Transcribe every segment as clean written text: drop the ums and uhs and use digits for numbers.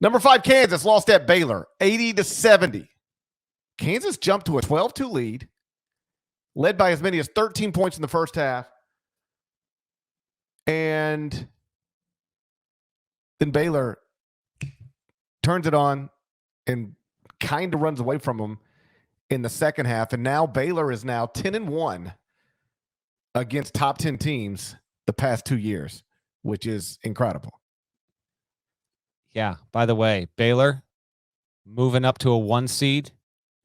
Number 5, Kansas lost at Baylor, 80-70. Kansas jumped to a 12-2 lead, led by as many as 13 points in the first half. And then Baylor turns it on and kind of runs away from them in the second half. And now Baylor is now 10-1 against top 10 teams the past 2 years, which is incredible. Yeah. By the way, Baylor moving up to a 1 seed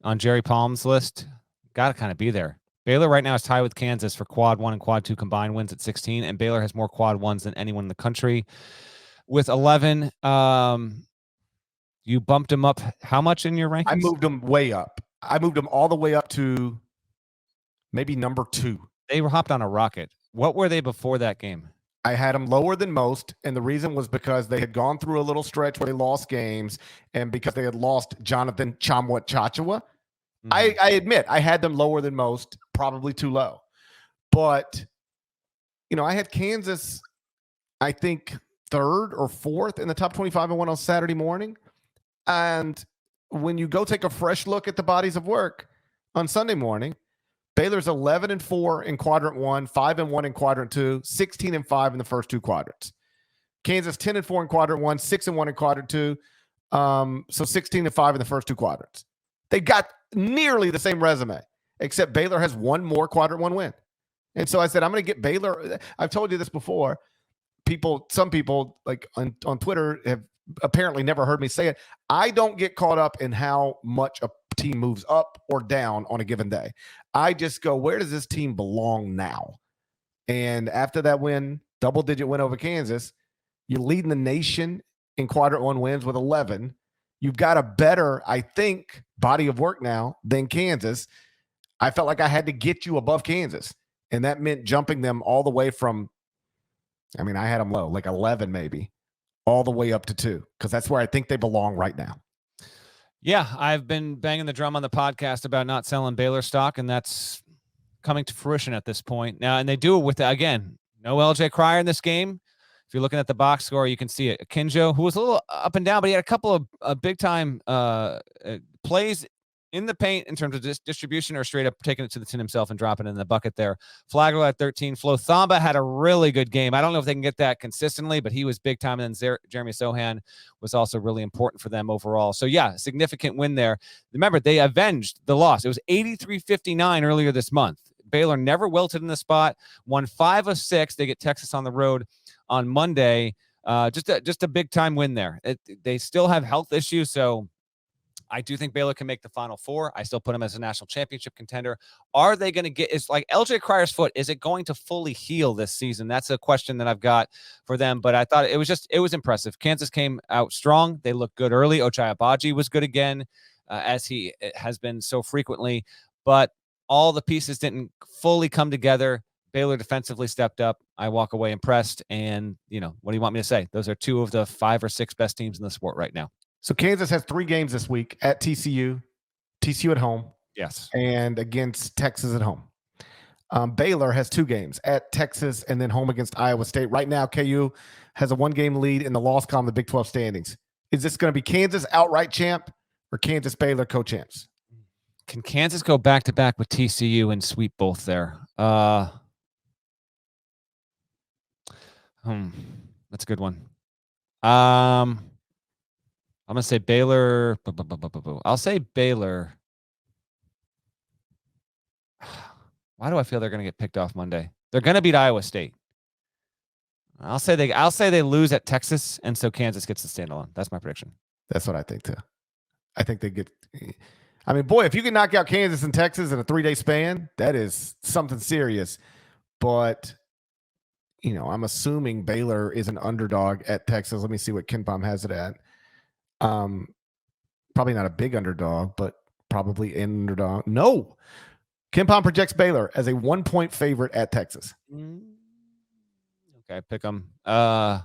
on Jerry Palm's list. Got to kind of be there. Baylor right now is tied with Kansas for quad 1 and quad 2 combined wins at 16, and Baylor has more quad 1s than anyone in the country with 11. You bumped him up how much in your rankings? I moved him way up. I moved him all the way up to maybe number 2. They were hopped on a rocket. What were they before that game? I had them lower than most, and the reason was because they had gone through a little stretch where they lost games, and because they had lost Jonathan Chamwa-Chachawa. I admit I had them lower than most, probably too low. But, I had Kansas, I think, 3rd or 4th in the top 25 and 1 on Saturday morning. And when you go take a fresh look at the bodies of work on Sunday morning, Baylor's 11-4 in quadrant 1, 5-1 in quadrant 2, 16-5 in the first 2 quadrants. Kansas 10-4 in quadrant 1, 6-1 in quadrant 2, so 16-5 in the first 2 quadrants. They got nearly the same resume, except Baylor has 1 more quadrant 1 win. And so I said, I'm going to get Baylor. I've told you this before. Some people like on Twitter have apparently never heard me say it. I don't get caught up in how much a team moves up or down on a given day. I just go, where does this team belong now? And after that win, double-digit win over Kansas, you're leading the nation in quadrant 1 wins with 11. You've got a better, I think, body of work now than Kansas. I felt like I had to get you above Kansas, and that meant jumping them all the way from, I had them low, like 11 maybe, all the way up to 2, because that's where I think they belong right now. Yeah, I've been banging the drum on the podcast about not selling Baylor stock, and that's coming to fruition at this point. Now, and they do it with, again, no LJ Cryer in this game. If you're looking at the box score, you can see it. Kinjo, who was a little up and down, but he had a couple of big-time plays in the paint in terms of distribution, or straight up taking it to the tin himself and dropping it in the bucket there. Flagler at 13. Flo Thamba had a really good game. I don't know if they can get that consistently, but he was big time. And then Jeremy Sohan was also really important for them overall. So, yeah, significant win there. Remember, they avenged the loss. It was 83-59 earlier this month. Baylor never wilted in the spot, won 5 of 6. They get Texas on the road on Monday. Just a big-time win there. They still have health issues, so I do think Baylor can make the Final Four. I still put them as a national championship contender. Are they going to get, it's like LJ Cryer's foot, is it going to fully heal this season? That's a question that I've got for them, but I thought it was impressive. Kansas came out strong. They looked good early. Ochai Agbaji was good again, as he has been so frequently, but all the pieces didn't fully come together. Baylor defensively stepped up. I walk away impressed, and, what do you want me to say? Those are 2 of the 5 or 6 best teams in the sport right now. So Kansas has 3 games this week at TCU at home. Yes. And against Texas at home. Baylor has 2 games at Texas and then home against Iowa State. Right now, KU has a 1-game lead in the loss column of the Big 12 standings. Is this going to be Kansas outright champ or Kansas Baylor co-champs? Can Kansas go back-to-back with TCU and sweep both there? That's a good one. I'm going to say Baylor. I'll say Baylor. Why do I feel they're going to get picked off Monday? They're going to beat Iowa State. I'll say they lose at Texas, and so Kansas gets the standalone. That's my prediction. That's what I think too. I think they get. Boy, if you can knock out Kansas and Texas in a 3-day span, that is something serious. But I'm assuming Baylor is an underdog at Texas. Let me see what KenPom has it at. Probably not a big underdog, but probably an underdog. No, KenPom projects Baylor as a 1-point favorite at Texas. Okay, pick them. Yeah,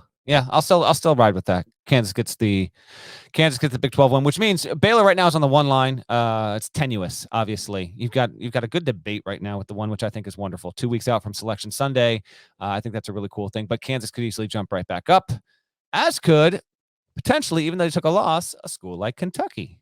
I'll still ride with that. Kansas gets the Big 12 win, which means Baylor right now is on the 1 line. It's tenuous, obviously. You've got a good debate right now with the 1, which I think is wonderful. 2 weeks out from Selection Sunday. I think that's a really cool thing. But Kansas could easily jump right back up, as could potentially, even though they took a loss, a school like Kentucky.